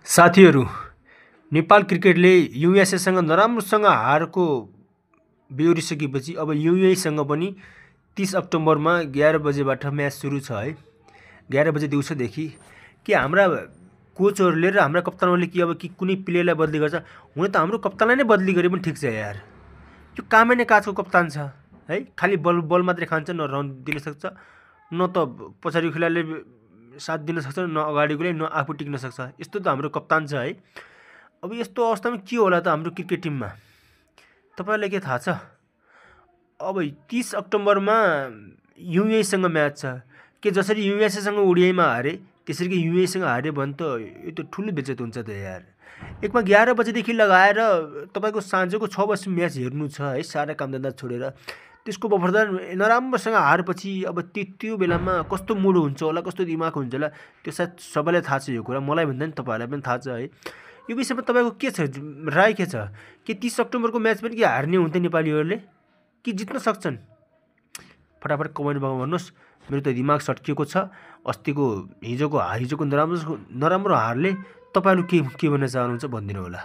साथीहरू, नेपाल क्रिकेटले युएसएसँग नराम्रोसँग हारको बेहोरिसकेपछि अब युएईसँग पनि 30 अक्टोबरमा 11 बजेबाट म्याच सुरु छ है। 11 बजे दिउँसोदेखि के हाम्रा कोचहरूले र हाम्रा कप्तानहरूले कि कुनै प्लेयरलाई बदली गर्छ? हुन त हाम्रो कप्तानलाई नै बदली गरे पनि ठिक छ यार। यो कामै नै काजको कप्तान छ है। खालि बल मात्रै खान्छ, न रन दिन सक्छ, न त पछाडि खेलाडीले साथ दिन सक्छ, न अगाडिकोले, न आफू टिक्न सक्छ। यस्तो त हाम्रो कप्तान छ है। अब यस्तो अवस्थामा के होला त हाम्रो क्रिकेट टिममा? तपाईहरुलाई के थाहा छ? अब 30 अक्टोबरमा युएईसँग म्याच छ। के जसरी युएसएसँग ओडिआईमा हारे त्यसरी कि युएईसँग हारे भने त यो त ठुलो बेइज्जत हुन्छ त यार। एकमा 11 बजेदेखि लगाएर तपाईको साँझको 6 बजे म्याच हेर्नु छ है, सारा कामधन्दा छोडेर। त्यसको बफरदा नराम्रोसँग हारेपछि अब त्यो बेलामा कस्तो मुड हुन्छ होला, कस्तो दिमाग हुन्छ होला, त्यो सायद सबैलाई थाहा छ यो कुरा। मलाई भन्दा नि तपाईहरुलाई पनि थाहा छ है। यो विषयमा तपाईको के छ राय? के छ? के 30 अक्टोबरको म्याच पनि के हार्ने हुन्थे नेपालीहरूले कि जित्न सक्छन्? फटाफट कमेन्ट बक्समा भन्नुस्। मेरो त दिमाग सट्किएको छ। हिजोको नराम्रो हारले तपाईहरु के भन्न चाहनुहुन्छ भनिदिनु होला।